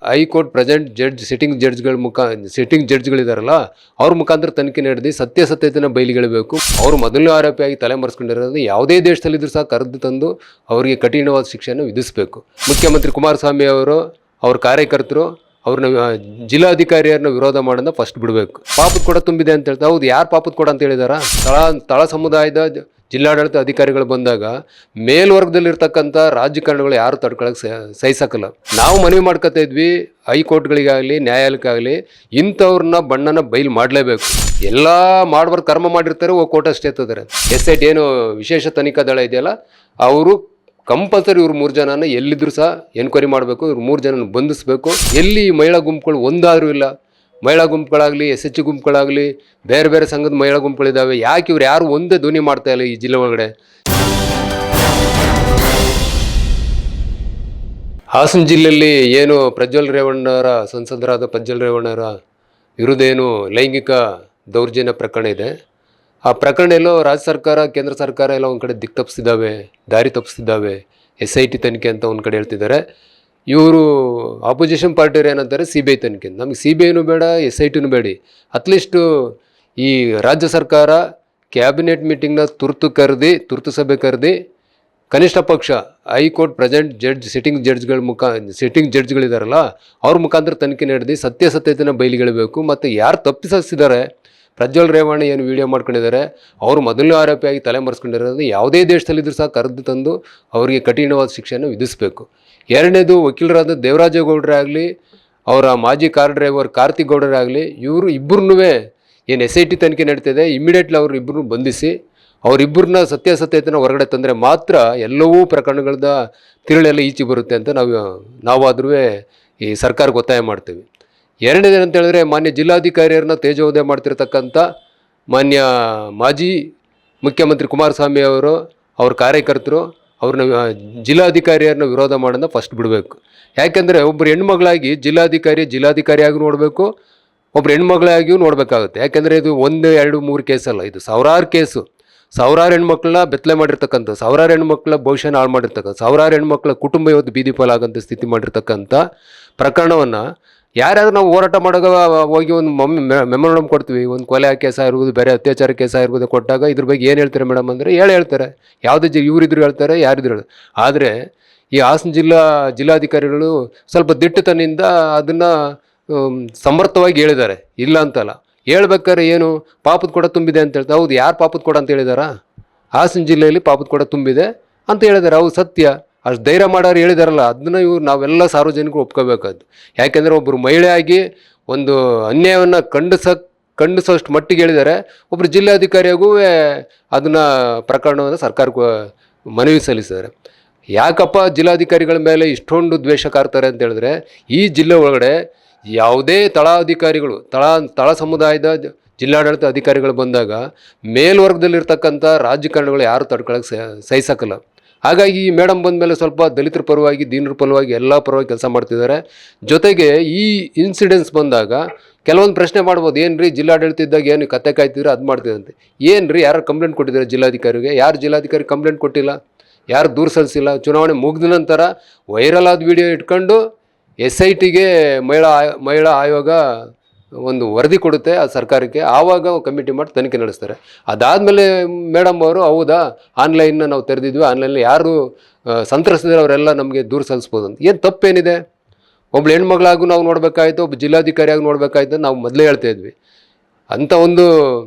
High court present sitting ಜಡ್ಜ್ಗಳಿದಾರಲ್ಲ ಅವ್ರ ಮುಖಾಂತರ ತನಿಖೆ ನಡೆದಿ ಸತ್ಯಾಸತ್ಯತೆನ ಬಯಲಿಗೆಳಬೇಕು. ಅವರು ಮೊದಲನೇ ಆರೋಪಿಯಾಗಿ ತಲೆಮರೆಸ್ಕೊಂಡಿರೋದು ಯಾವುದೇ ದೇಶದಲ್ಲಿದ್ದರೂ ಸಹ ಕರೆದು ತಂದು ಅವರಿಗೆ ಕಠಿಣವಾದ ಶಿಕ್ಷೆಯನ್ನು ವಿಧಿಸಬೇಕು. ಮುಖ್ಯಮಂತ್ರಿ ಕುಮಾರಸ್ವಾಮಿ ಅವರು ಅವ್ರ ಕಾರ್ಯಕರ್ತರು ಅವ್ರನ್ನ ಜಿಲ್ಲಾಧಿಕಾರಿಯರನ್ನ ವಿರೋಧ ಮಾಡೋದನ್ನ ಫಸ್ಟ್ ಬಿಡಬೇಕು. ಪಾಪದ ಕೊಡ ತುಂಬಿದೆ ಅಂತ ಹೇಳ್ತಾರೆ. ಹೌದು, ಯಾರು ಪಾಪದ ಕೊಡ ಅಂತ ಹೇಳಿದಾರ? ತಳ ಸಮುದಾಯದ ಜಿಲ್ಲಾಡಳಿತ ಅಧಿಕಾರಿಗಳು ಬಂದಾಗ ಮೇಲ್ವರ್ಗದಲ್ಲಿರ್ತಕ್ಕಂಥ ರಾಜಕಾರಣಿಗಳು ಯಾರು ತಡ್ಕೊಳಕ್ಕೆ ಸಹಿಸಕ್ಕಲ್ಲ. ನಾವು ಮನವಿ ಮಾಡ್ಕೊತಾ ಇದ್ವಿ ಹೈಕೋರ್ಟ್ಗಳಿಗಾಗಲಿ ನ್ಯಾಯಾಲಯಕ್ಕಾಗಲಿ ಇಂಥವ್ರನ್ನ ಬಣ್ಣನ ಬಯಲು ಮಾಡಲೇಬೇಕು. ಎಲ್ಲ ಮಾಡ್ಬಾರ್ದು ಕರ್ಮ ಮಾಡಿರ್ತಾರೆ, ಕೋರ್ಟ್ ಅಷ್ಟೇ ಎತ್ತಿದ್ದಾರೆ. SIT ಏನು ವಿಶೇಷ ತನಿಖಾ ದಳ ಇದೆಯಲ್ಲ, ಅವರು ಕಂಪಲ್ಸರಿ ಇವ್ರು 3 ಜನನ ಎಲ್ಲಿದ್ರು ಸಹ ಎನ್ಕ್ವೈರಿ ಮಾಡಬೇಕು. ಇವ್ರು 3 ಜನನ ಬಂಧಿಸಬೇಕು. ಎಲ್ಲಿ ಮಹಿಳಾ ಗುಂಪುಗಳು ಒಂದಾದ್ರೂ ಇಲ್ಲ, ಮಹಿಳಾ ಗುಂಪುಗಳಾಗಲಿ SH ಗುಂಪುಗಳಾಗಲಿ ಬೇರೆ ಬೇರೆ ಸಂಘದ ಮಹಿಳಾ ಗುಂಪುಗಳಿದ್ದಾವೆ. ಯಾಕೆ ಇವ್ರು ಯಾರು ಒಂದೇ ಧ್ವನಿ ಮಾಡ್ತಾ ಇಲ್ಲ ಈ ಜಿಲ್ಲೆ ಒಳಗಡೆ? ಹಾಸನ ಜಿಲ್ಲೆಯಲ್ಲಿ ಏನು ಸಂಸದರಾದ ಪ್ರಜ್ವಲ್ ರೇವಣ್ಣರ ವಿರುದ್ಧೇನು ಲೈಂಗಿಕ ದೌರ್ಜನ್ಯ ಪ್ರಕರಣ ಇದೆ. ಆ ಪ್ರಕರಣ ಎಲ್ಲೋ ರಾಜ್ಯ ಸರ್ಕಾರ ಕೇಂದ್ರ ಸರ್ಕಾರ ಎಲ್ಲ ಒಂದು ಕಡೆ ದಾರಿ ತಪ್ಪಿಸ್ತಿದ್ದಾವೆ. SIT ತನಿಖೆ ಅಂತ ಒಂದು ಕಡೆ ಹೇಳ್ತಿದ್ದಾರೆ. ಇವರು ಆಪೋಸಿಷನ್ ಪಾರ್ಟಿಯವ್ರು ಏನಂತಾರೆ CBI ತನಿಖೆ. ನಮಗೆ CBIನೂ ಬೇಡ, SITನೂ ಬೇಡಿ. ಅಟ್ಲೀಸ್ಟು ಈ ರಾಜ್ಯ ಸರ್ಕಾರ ಕ್ಯಾಬಿನೆಟ್ ಮೀಟಿಂಗ್ನ ತುರ್ತು ಸಭೆ ಕರೆದಿ ಕನಿಷ್ಠ ಪಕ್ಷ ಹೈಕೋರ್ಟ್ ಪ್ರೆಸೆಂಟ್ ಸಿಟ್ಟಿಂಗ್ ಜಡ್ಜ್ಗಳಿದಾರಲ್ಲ ಅವ್ರ ಮುಖಾಂತರ ತನಿಖೆ ನಡೆದಿ ಸತ್ಯಾಸತ್ಯತೆನ ಬಯಲಿಗೆಳಬೇಕು. ಮತ್ತು ಯಾರು ತಪ್ಪಿಸಿದ್ದಾರೆ, ಪ್ರಜ್ವಲ್ ರೇವಣ್ಣ ಏನು ವಿಡಿಯೋ ಮಾಡ್ಕೊಂಡಿದ್ದಾರೆ, ಅವರು ಮೊದಲನೇ ಆರೋಪಿಯಾಗಿ ತಲೆಮರೆಸ್ಕೊಂಡಿರೋದು ಯಾವುದೇ ದೇಶದಲ್ಲಿದ್ದರೂ ಸಹ ಕರೆದು ತಂದು ಅವರಿಗೆ ಕಠಿಣವಾದ ಶಿಕ್ಷೆಯನ್ನು ವಿಧಿಸಬೇಕು. ಎರಡನೇದು, ವಕೀಲರಾದ ದೇವರಾಜೇಗೌಡರೇ ಆಗಲಿ, ಅವರ ಮಾಜಿ ಕಾರ್ ಡ್ರೈವರ್ ಕಾರ್ತಿಕ್ ಗೌಡರೇ ಆಗಲಿ, ಇವರು ಇಬ್ಬರನ್ನೂ ಏನು SIT ತನಿಖೆ ನಡೀತಿದೆ ಇಮಿಡಿಯೇಟ್ಲಿ ಅವ್ರು ಇಬ್ಬರನ್ನು ಬಂಧಿಸಿ ಅವರಿಬ್ಬರನ್ನ ಸತ್ಯಾಸತ್ಯತೆನ ಹೊರಗಡೆ ತಂದರೆ ಮಾತ್ರ ಎಲ್ಲವೂ ಪ್ರಕರಣಗಳದ ತಿರುಳೆಲ್ಲ ಈಚೆ ಬರುತ್ತೆ ಅಂತ ನಾವಾದ್ರೂ ಈ ಸರ್ಕಾರಕ್ಕೆ ಒತ್ತಾಯ ಮಾಡ್ತೀವಿ. ಎರಡನೇದೇನಂತ ಹೇಳಿದ್ರೆ, ಮಾನ್ಯ ಜಿಲ್ಲಾಧಿಕಾರಿಯರನ್ನ ತೇಜೋವಧೆ ಮಾಡ್ತಿರ್ತಕ್ಕಂಥ ಮಾನ್ಯ ಮಾಜಿ ಮುಖ್ಯಮಂತ್ರಿ ಕುಮಾರಸ್ವಾಮಿ ಅವರು ಅವ್ರ ಕಾರ್ಯಕರ್ತರು ಅವ್ರನ್ನ ಜಿಲ್ಲಾಧಿಕಾರಿಯರನ್ನ ವಿರೋಧ ಮಾಡೋದನ್ನ ಫಸ್ಟ್ ಬಿಡಬೇಕು. ಯಾಕೆಂದರೆ ಒಬ್ಬರು ಹೆಣ್ಮಗಳಾಗಿ ಜಿಲ್ಲಾಧಿಕಾರಿಯಾಗಿ ನೋಡಬೇಕು, ಒಬ್ಬರು ಹೆಣ್ಮಗಳಾಗಿಯೂ ನೋಡಬೇಕಾಗುತ್ತೆ. ಯಾಕೆಂದರೆ ಇದು 1, 2, 3 ಕೇಸಲ್ಲ, ಇದು ಸಾವಿರಾರು ಹೆಣ್ಮಕ್ಳನ್ನ ಬೆತ್ತಲೆ ಮಾಡಿರ್ತಕ್ಕಂಥ, ಸಾವಿರಾರು ಹೆಣ್ಮಕ್ಳ ಭವಿಷ್ಯನ ಹಾಳು ಮಾಡಿರ್ತಕ್ಕಂಥ, ಸಾವಿರಾರು ಹೆಣ್ಮಕ್ಳ ಕುಟುಂಬ ಇವತ್ತು ಬೀದಿ ಪಾಲಾಗಂಥ ಸ್ಥಿತಿ ಮಾಡಿರ್ತಕ್ಕಂಥ ಪ್ರಕರಣವನ್ನು ಯಾರ್ಯಾರು ನಾವು ಹೋರಾಟ ಮಾಡೋಕೆ ಹೋಗಿ ಒಂದು ಮೆಮೊರಂಡಮ್ ಕೊಡ್ತೀವಿ. ಒಂದು ಕೊಲೆ ಕೇಸ್ ಆಗಿರ್ಬೋದು, ಬೇರೆ ಅತ್ಯಾಚಾರ ಕೇಸ್ ಆಗಿರ್ಬೋದು ಕೊಟ್ಟಾಗ ಇದ್ರ ಬಗ್ಗೆ ಏನು ಹೇಳ್ತಾರೆ ಮೇಡಮ್ ಅಂದರೆ ಹೇಳ್ತಾರೆ. ಯಾವುದೇ ಇವರಿದ್ರು ಹೇಳ್ತಾರೆ, ಯಾರಿದ್ರು ಹೇಳ್ತಾರೆ. ಆದರೆ ಈ ಹಾಸನ ಜಿಲ್ಲಾಧಿಕಾರಿಗಳು ಸ್ವಲ್ಪ ದಿಟ್ಟತನದಿಂದ ಅದನ್ನು ಸಮರ್ಥವಾಗಿ ಹೇಳಿದ್ದಾರೆ, ಇಲ್ಲ ಅಂತಲ್ಲ. ಹೇಳ್ಬೇಕಾದ್ರೆ ಏನು ಪಾಪದ ಕೊಡ ತುಂಬಿದೆ ಅಂತ ಹೇಳ್ತಾರೆ. ಹೌದು, ಯಾರು ಪಾಪದ ಕೊಡ ಅಂತ ಹೇಳಿದಾರಾ? ಹಾಸನ ಜಿಲ್ಲೆಯಲ್ಲಿ ಪಾಪದ ಕೊಡ ತುಂಬಿದೆ ಅಂತ ಹೇಳಿದ್ದಾರೆ. ಹೌದು, ಸತ್ಯ. ಅಷ್ಟು ಧೈರ್ಯ ಮಾಡೋರು ಹೇಳಿದಾರಲ್ಲ, ಅದನ್ನ ನಾವೆಲ್ಲ ಸಾರ್ವಜನಿಕರು ಒಪ್ಕೋಬೇಕಾದ್ದು. ಯಾಕೆಂದರೆ ಒಬ್ಬರು ಮಹಿಳೆಯಾಗಿ ಒಂದು ಅನ್ಯಾಯವನ್ನು ಖಂಡಿಸೋಷ್ಟು ಮಟ್ಟಿಗೆ ಹೇಳಿದ್ದಾರೆ. ಒಬ್ಬರು ಜಿಲ್ಲಾಧಿಕಾರಿಯಾಗೂ ಅದನ್ನು ಪ್ರಕರಣವನ್ನು ಸರ್ಕಾರಕ್ಕೆ ಮನವಿ ಸಲ್ಲಿಸಿದ್ದಾರೆ. ಯಾಕಪ್ಪ ಜಿಲ್ಲಾಧಿಕಾರಿಗಳ ಮೇಲೆ ಇಷ್ಟೊಂದು ದ್ವೇಷ ಕಾರ್ತಾರೆ ಅಂತ ಹೇಳಿದ್ರೆ, ಈ ಜಿಲ್ಲೆ ಒಳಗಡೆ ಯಾವುದೇ ತಳ ಸಮುದಾಯದ ಜಿಲ್ಲಾಡಳಿತ ಅಧಿಕಾರಿಗಳು ಬಂದಾಗ ಮೇಲ್ವರ್ಗದಲ್ಲಿರ್ತಕ್ಕಂಥ ರಾಜಕಾರಣಿಗಳು ಯಾರು ತಡ್ಕೊಳಕ್ಕೆ ಸಹಿಸಕ್ಕಲ್ಲ. ಹಾಗಾಗಿ ಈ ಮೇಡಮ್ ಬಂದ ಮೇಲೆ ಸ್ವಲ್ಪ ದಲಿತರ ಪರವಾಗಿ, ದೀನರ ಪರವಾಗಿ, ಎಲ್ಲ ಪರವಾಗಿ ಕೆಲಸ ಮಾಡ್ತಿದ್ದಾರೆ. ಜೊತೆಗೆ ಈ ಇನ್ಸಿಡೆನ್ಸ್ ಬಂದಾಗ ಕೆಲವೊಂದು ಪ್ರಶ್ನೆ ಮಾಡ್ಬೋದು, ಏನು ರೀ ಜಿಲ್ಲಾಡಳಿತ ಇದ್ದಾಗ ಏನು ಕತೆ ಕಾಯ್ತಿದ್ರೆ ಅದು ಮಾಡ್ತಿದ್ದಂತೆ. ಏನು ರೀ, ಯಾರು ಕಂಪ್ಲೇಂಟ್ ಕೊಟ್ಟಿದ್ದಾರೆ ಜಿಲ್ಲಾಧಿಕಾರಿಗೆ? ಯಾರು ಜಿಲ್ಲಾಧಿಕಾರಿ ಕಂಪ್ಲೇಂಟ್ ಕೊಟ್ಟಿಲ್ಲ, ಯಾರು ದೂರು ಸಲ್ಲಿಸಿಲ್ಲ. ಚುನಾವಣೆ ಮುಗಿದ ನಂತರ ವೈರಲ್ ಆದ ವಿಡಿಯೋ ಇಟ್ಕೊಂಡು SITಗೆ ಮಹಿಳಾ ಆಯೋಗ ಒಂದು ವರದಿ ಕೊಡುತ್ತೆ ಆ ಸರ್ಕಾರಕ್ಕೆ. ಆವಾಗ ಕಮಿಟಿ ಮಾಡಿ ತನಿಖೆ ನಡೆಸ್ತಾರೆ. ಅದಾದಮೇಲೆ ಮೇಡಮ್ ಅವರು, ಹೌದಾ ಆನ್ಲೈನ್ನ ನಾವು ತೆರೆದಿದ್ವಿ, ಆನ್ಲೈನಲ್ಲಿ ಯಾರು ಸಂತ್ರಸ್ತಿದ್ರೆ ಅವರೆಲ್ಲ ನಮಗೆ ದೂರು ಸಲ್ಲಿಸ್ಬೋದು ಅಂತ. ಏನು ತಪ್ಪೇನಿದೆ? ಒಬ್ಳು ಹೆಣ್ಮಗಳಾಗೂ ನಾವು ನೋಡಬೇಕಾಯ್ತು, ಒಬ್ಬ ಜಿಲ್ಲಾಧಿಕಾರಿಯಾಗಿ ನೋಡಬೇಕಾಯ್ತು ನಾವು ಮೊದಲೇ ಹೇಳ್ತಾ ಇದ್ವಿ. ಅಂಥ ಒಂದು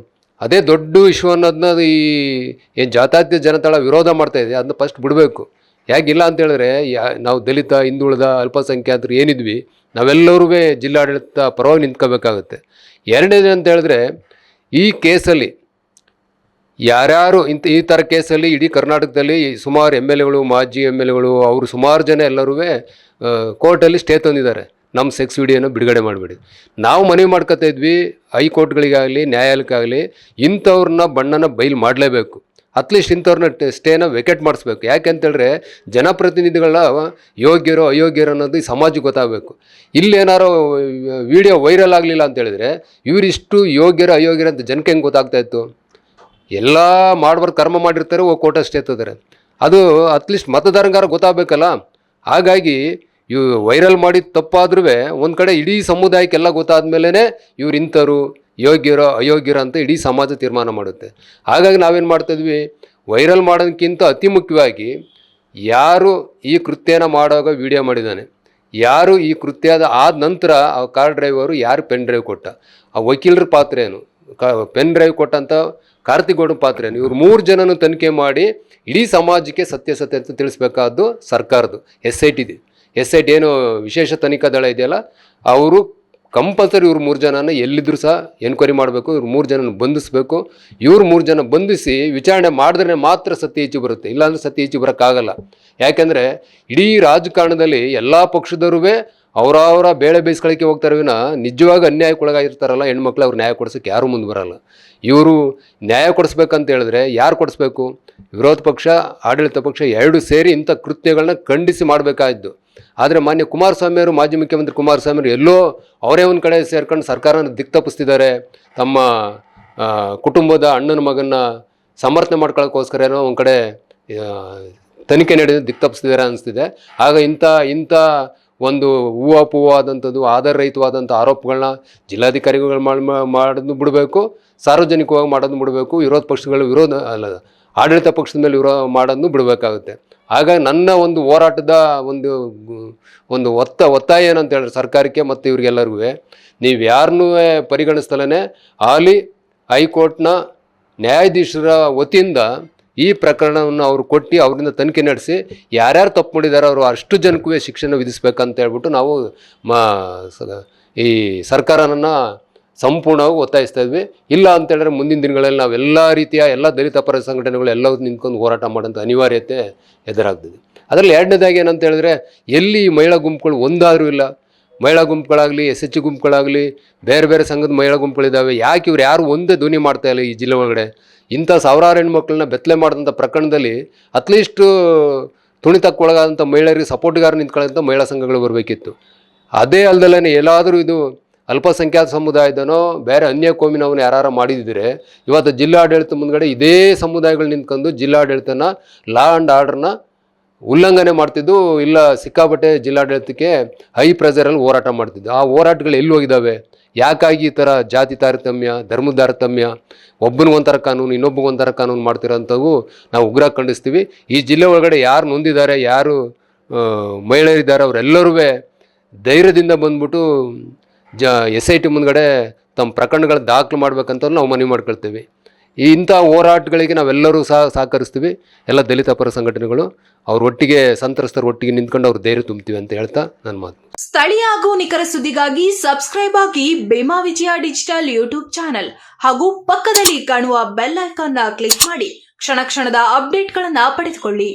ಅದೇ ದೊಡ್ಡ ಇಶ್ಯೂ ಅನ್ನೋದನ್ನ ಏನು ಜಾತ್ಯತೀತ ಜನತಾಳ ವಿರೋಧ ಮಾಡ್ತಾ ಇದೆ, ಅದನ್ನ ಫಸ್ಟ್ ಬಿಡಬೇಕು. ಯಾಕಿಲ್ಲ ಅಂತ ಹೇಳಿದ್ರೆ, ನಾವು ದಲಿತ, ಹಿಂದುಳಿದ, ಅಲ್ಪಸಂಖ್ಯಾತರು ಏನಿದ್ವಿ ನಾವೆಲ್ಲರೂ ಜಿಲ್ಲಾಡಳಿತ ಪರವಾಗಿ ನಿಂತ್ಕೋಬೇಕಾಗುತ್ತೆ. ಎರಡನೇದು ಅಂತ ಹೇಳಿದ್ರೆ, ಈ ಕೇಸಲ್ಲಿ ಯಾರ್ಯಾರು ಈ ಥರ ಕೇಸಲ್ಲಿ ಇಡೀ ಕರ್ನಾಟಕದಲ್ಲಿ ಸುಮಾರು MLAಗಳು, ಮಾಜಿ MLAಗಳು, ಅವರು ಸುಮಾರು ಜನ ಎಲ್ಲರೂ ಕೋರ್ಟಲ್ಲಿ ಸ್ಟೇ ತಂದಿದ್ದಾರೆ, ನಮ್ಮ ಸೆಕ್ಸ್ ವಿಡಿಯೋನ ಬಿಡುಗಡೆ ಮಾಡಬೇಡಿ. ನಾವು ಮನವಿ ಮಾಡ್ಕೊತಾ ಇದ್ವಿ ಹೈಕೋರ್ಟ್ಗಳಿಗಾಗಲಿ ನ್ಯಾಯಾಲಯಕ್ಕಾಗಲಿ ಇಂಥವ್ರನ್ನ ಬಣ್ಣನ ಬಯಲು ಮಾಡಲೇಬೇಕು. ಅಟ್ಲೀಸ್ಟ್ ಇಂಥವ್ರನ್ನ ಸ್ಟೇನ ವೆಕೆಟ್ ಮಾಡಿಸ್ಬೇಕು. ಯಾಕೆ ಅಂತೇಳಿದ್ರೆ ಜನಪ್ರತಿನಿಧಿಗಳ ಯೋಗ್ಯರೋ ಅಯೋಗ್ಯರೋ ಅನ್ನೋದು ಈ ಸಮಾಜಕ್ಕೆ ಗೊತ್ತಾಗಬೇಕು. ಇಲ್ಲೇನಾರೋ ವಿಡಿಯೋ ವೈರಲ್ ಆಗಲಿಲ್ಲ ಅಂತೇಳಿದ್ರೆ ಇವರಿಷ್ಟು ಯೋಗ್ಯರ ಅಯೋಗ್ಯರ ಅಂತ ಜನಕ್ಕೆ ಹೆಂಗೆ ಗೊತ್ತಾಗ್ತಾ ಇತ್ತು? ಎಲ್ಲ ಮಾಡ್ಬಾರ್ದು ಕರ್ಮ ಮಾಡಿರ್ತಾರೆ, ಕೋರ್ಟ್ ಅಷ್ಟೇ ಎತ್ತಿದ್ದಾರೆ. ಅದು ಅಟ್ಲೀಸ್ಟ್ ಮತದಾರಂಗಾರ ಗೊತ್ತಾಗಬೇಕಲ್ಲ. ಹಾಗಾಗಿ ಇವು ವೈರಲ್ ಮಾಡಿದ ತಪ್ಪಾದ್ರೂ ಒಂದು ಕಡೆ ಇಡೀ ಸಮುದಾಯಕ್ಕೆಲ್ಲ ಗೊತ್ತಾದ್ಮೇಲೆ ಇವ್ರು ಇಂಥವ್ರು ಯೋಗ್ಯರೋ ಅಯೋಗ್ಯರೋ ಅಂತ ಇಡೀ ಸಮಾಜ ತೀರ್ಮಾನ ಮಾಡುತ್ತೆ. ಹಾಗಾಗಿ ನಾವೇನು ಮಾಡ್ತಿದ್ವಿ, ವೈರಲ್ ಮಾಡೋದಕ್ಕಿಂತ ಅತಿ ಮುಖ್ಯವಾಗಿ ಯಾರು ಈ ಕೃತ್ಯನ ಮಾಡುವಾಗ ವಿಡಿಯೋ ಮಾಡಿದ್ದಾನೆ, ಯಾರು ಈ ಕೃತ್ಯದ ಆದ ನಂತರ ಆ ಕಾರ್ ಡ್ರೈವರು ಯಾರು ಪೆನ್ ಡ್ರೈವ್ ಕೊಟ್ಟ, ಆ ವಕೀಲರ ಪಾತ್ರ ಏನು, ಪೆನ್ ಡ್ರೈವ್ ಕೊಟ್ಟಂಥ ಕಾರ್ತಿಗೌಡನ ಪಾತ್ರ ಏನು, ಇವ್ರು 3 ಜನನು ತನಿಖೆ ಮಾಡಿ ಇಡೀ ಸಮಾಜಕ್ಕೆ ಸತ್ಯಾಸತ್ಯತೆ ತಿಳಿಸ್ಬೇಕಾದ್ದು ಸರ್ಕಾರದ್ದು. SIT ಏನು ವಿಶೇಷ ತನಿಖಾ ದಳ ಇದೆಯಲ್ಲ, ಅವರು ಕಂಪಲ್ಸರಿ ಇವ್ರು 3 ಜನನ ಎಲ್ಲಿದ್ರು ಸಹ ಎನ್ಕ್ವೈರಿ ಮಾಡಬೇಕು, ಇವ್ರು 3 ಜನನ ಬಂಧಿಸಬೇಕು. ಇವ್ರು 3 ಜನ ಬಂಧಿಸಿ ವಿಚಾರಣೆ ಮಾಡಿದ್ರೆ ಮಾತ್ರ ಸತ್ಯ ಈಚೆ ಬರುತ್ತೆ, ಇಲ್ಲಾಂದ್ರೆ ಸತ್ಯ ಈಚೆ ಬರೋಕ್ಕಾಗಲ್ಲ. ಯಾಕೆಂದರೆ ಇಡೀ ರಾಜಕಾರಣದಲ್ಲಿ ಎಲ್ಲ ಪಕ್ಷದವರೂ ಅವರವರ ಬೇಳೆ ಬೇಯಿಸ್ಕೊಳ್ಳೋಕ್ಕೆ ಹೋಗ್ತಾರೆ ವಿನ ನಿಜವಾಗಿ ಅನ್ಯಾಯಕ್ಕೊಳಗಾಗಿರ್ತಾರಲ್ಲ ಹೆಣ್ಮಕ್ಳು, ಅವ್ರು ನ್ಯಾಯ ಕೊಡ್ಸೋಕ್ಕೆ ಯಾರೂ ಮುಂದೆ ಬರಲ್ಲ. ಇವರು ನ್ಯಾಯ ಕೊಡಿಸ್ಬೇಕಂತ ಹೇಳಿದ್ರೆ ಯಾರು ಕೊಡಿಸ್ಬೇಕು? ವಿರೋಧ ಪಕ್ಷ ಆಡಳಿತ ಪಕ್ಷ ಎರಡೂ ಸೇರಿ ಇಂಥ ಕೃತ್ಯಗಳನ್ನ ಖಂಡಿಸಿ ಮಾಡಬೇಕಾದ್ದು. ಆದರೆ ಮಾನ್ಯ ಕುಮಾರಸ್ವಾಮಿ ಅವರು, ಮಾಜಿ ಮುಖ್ಯಮಂತ್ರಿ ಕುಮಾರಸ್ವಾಮಿ ಅವರು ಎಲ್ಲೋ ಅವರೇ ಒಂದು ಕಡೆ ಸೇರ್ಕೊಂಡು ಸರ್ಕಾರನ ದಿಕ್ತಪ್ಪಿಸ್ತಿದ್ದಾರೆ. ತಮ್ಮ ಕುಟುಂಬದ ಅಣ್ಣನ ಮಗನ ಸಮರ್ಥನೆ ಮಾಡ್ಕೊಳ್ಳೋಕ್ಕೋಸ್ಕರ ಏನೋ ಒಂದು ಕಡೆ ತನಿಖೆ ನಡೆದು ದಿಕ್ತಪ್ಪಿಸ್ತಿದ್ದಾರೆ ಅನಿಸ್ತಿದೆ. ಆಗ ಇಂಥ ಒಂದು ಹೂವಾದಂಥದ್ದು ಆಧಾರರಹಿತವಾದಂಥ ಆರೋಪಗಳನ್ನ ಜಿಲ್ಲಾಧಿಕಾರಿಗಳು ಮಾಡೋದು ಬಿಡಬೇಕು, ಸಾರ್ವಜನಿಕವಾಗಿ ಮಾಡೋದು ಬಿಡಬೇಕು, ವಿರೋಧ ಪಕ್ಷಗಳು ಆಡಳಿತ ಪಕ್ಷದ ಮೇಲೆ ಮಾಡೋದನ್ನು ಬಿಡಬೇಕಾಗುತ್ತೆ. ಆಗ ನನ್ನ ಒಂದು ಹೋರಾಟದ ಒಂದು ಒತ್ತಾಯ ಏನಂತ ಹೇಳಿದ್ರೆ ಸರ್ಕಾರಕ್ಕೆ ಮತ್ತು ಇವ್ರಿಗೆಲ್ಲರಿಗೂ, ನೀವು ಯಾರನ್ನೂ ಪರಿಗಣಿಸ್ತಲೇ ಹಾಲಿ ಹೈಕೋರ್ಟ್ನ ನ್ಯಾಯಾಧೀಶರ ವತಿಯಿಂದ ಈ ಪ್ರಕರಣವನ್ನು ಅವರು ಕೊಟ್ಟು ಅವರಿಂದ ತನಿಖೆ ನಡೆಸಿ ಯಾರ್ಯಾರು ತಪ್ಪು ಮಾಡಿದಾರೋ ಅವರು ಅಷ್ಟು ಜನಕ್ಕೂ ಶಿಕ್ಷೆನ ವಿಧಿಸ್ಬೇಕಂತ ಹೇಳ್ಬಿಟ್ಟು ನಾವು ಈ ಸರ್ಕಾರನ ಸಂಪೂರ್ಣವಾಗಿ ಒತ್ತಾಯಿಸ್ತಾ ಇದ್ವಿ. ಇಲ್ಲ ಅಂತ ಹೇಳಿದ್ರೆ ಮುಂದಿನ ದಿನಗಳಲ್ಲಿ ನಾವೆಲ್ಲ ರೀತಿಯ ಎಲ್ಲ ದಲಿತ ಪರ ಸಂಘಟನೆಗಳು ಎಲ್ಲವೂ ನಿಂತ್ಕೊಂಡು ಹೋರಾಟ ಮಾಡೋಂಥ ಅನಿವಾರ್ಯತೆ ಎದುರಾಗ್ತದೆ. ಅದರಲ್ಲಿ ಎರಡನೇದಾಗಿ ಏನಂತ ಹೇಳಿದ್ರೆ, ಎಲ್ಲಿ ಮಹಿಳಾ ಗುಂಪುಗಳು ಒಂದಾದರೂ ಇಲ್ಲ. ಮಹಿಳಾ ಗುಂಪುಗಳಾಗಲಿ, SH ಗುಂಪುಗಳಾಗಲಿ, ಬೇರೆ ಬೇರೆ ಸಂಘದ ಮಹಿಳಾ ಗುಂಪುಗಳಿದ್ದಾವೆ. ಯಾಕೆ ಇವ್ರು ಯಾರು ಒಂದೇ ಧ್ವನಿ ಮಾಡ್ತಾ ಇಲ್ಲ ಈ ಜಿಲ್ಲೆ ಒಳಗಡೆ? ಇಂಥ ಸಾವಿರಾರು ಹೆಣ್ಮಕ್ಳನ್ನ ಬೆತ್ತಲೆ ಮಾಡಿದಂಥ ಪ್ರಕರಣದಲ್ಲಿ ಅಟ್ಲೀಸ್ಟ್ ತುಣಿತಕ್ಕೊಳಗಾದಂಥ ಮಹಿಳೆಯರಿಗೆ ಸಪೋರ್ಟ್ಗಾರ ನಿಂತ್ಕೊಳ್ಳೋಂಥ ಮಹಿಳಾ ಸಂಘಗಳು ಬರಬೇಕಿತ್ತು. ಅದೇ ಅಲ್ದಲ್ಲೇ ಎಲ್ಲಾದರೂ ಇದು ಅಲ್ಪಸಂಖ್ಯಾತ ಸಮುದಾಯದನೋ ಬೇರೆ ಅನ್ಯ ಕೋಮಿನವನು ಯಾರು ಮಾಡಿದಿದ್ರೆ ಇವತ್ತು ಜಿಲ್ಲಾಡಳಿತ ಮುಂದ್ಗಡೆ ಇದೇ ಸಮುದಾಯಗಳು ನಿಂತ್ಕೊಂಡು ಜಿಲ್ಲಾಡಳಿತನ ಲಾ ಆ್ಯಂಡ್ ಆರ್ಡರ್ನ ಉಲ್ಲಂಘನೆ ಮಾಡ್ತಿದ್ದು, ಇಲ್ಲ ಸಿಕ್ಕಾಪಟ್ಟೆ ಜಿಲ್ಲಾಡಳಿತಕ್ಕೆ ಹೈ ಪ್ರೆಷರಲ್ಲಿ ಹೋರಾಟ ಮಾಡ್ತಿದ್ದು. ಆ ಹೋರಾಟಗಳು ಎಲ್ಲಿ ಹೋಗಿದ್ದಾವೆ? ಯಾಕಾಗಿ ಈ ಥರ ಜಾತಿ ತಾರತಮ್ಯ, ಧರ್ಮದ ತಾರತಮ್ಯ, ಒಬ್ಬನಿಗೊಂಥರ ಕಾನೂನು ಇನ್ನೊಬ್ಬನಿಗೊಂಥರ ಕಾನೂನು ಮಾಡ್ತಿರೋಂಥವು ನಾವು ಉಗ್ರ ಖಂಡಿಸ್ತೀವಿ. ಈ ಜಿಲ್ಲೆ ಒಳಗಡೆ ಯಾರು ನೊಂದಿದ್ದಾರೆ, ಯಾರು ಮಹಿಳೆಯರಿದ್ದಾರೆ, ಅವರೆಲ್ಲರೂ ಧೈರ್ಯದಿಂದ ಬಂದ್ಬಿಟ್ಟು SIT ಮುಂದ್ಗಡೆ ತಮ್ಮ ಪ್ರಕರಣಗಳ ದಾಖಲು ಮಾಡ್ಬೇಕಂತ ನಾವು ಮನವಿ ಮಾಡ್ಕೊಳ್ತೀವಿ. ಇಂಥ ಹೋರಾಟಗಳಿಗೆ ನಾವೆಲ್ಲರೂ ಸಹಕರಿಸ್ತೀವಿ. ಎಲ್ಲ ದಲಿತ ಪರ ಸಂಘಟನೆಗಳು ಅವ್ರ ಒಟ್ಟಿಗೆ, ಸಂತ್ರಸ್ತರ ಒಟ್ಟಿಗೆ ನಿಂತ್ಕೊಂಡು ಅವ್ರು ಧೈರ್ಯ ತುಂಬ್ತೀವಿ ಅಂತ ಹೇಳ್ತಾ ನನ್ನ ಮಾತು. ಸ್ಥಳೀಯ ಹಾಗೂ ನಿಖರ ಸುದ್ದಿಗಾಗಿ ಸಬ್ಸ್ಕ್ರೈಬ್ ಆಗಿ ಬೇಮಾ ವಿಜಯ ಡಿಜಿಟಲ್ ಯೂಟ್ಯೂಬ್ ಚಾನೆಲ್ ಹಾಗೂ ಪಕ್ಕದಲ್ಲಿ ಕಾಣುವ ಬೆಲ್ ಐಕಾನ್ ಕ್ಲಿಕ್ ಮಾಡಿ ಕ್ಷಣ ಕ್ಷಣದ ಅಪ್ಡೇಟ್ಗಳನ್ನು ಪಡೆದುಕೊಳ್ಳಿ.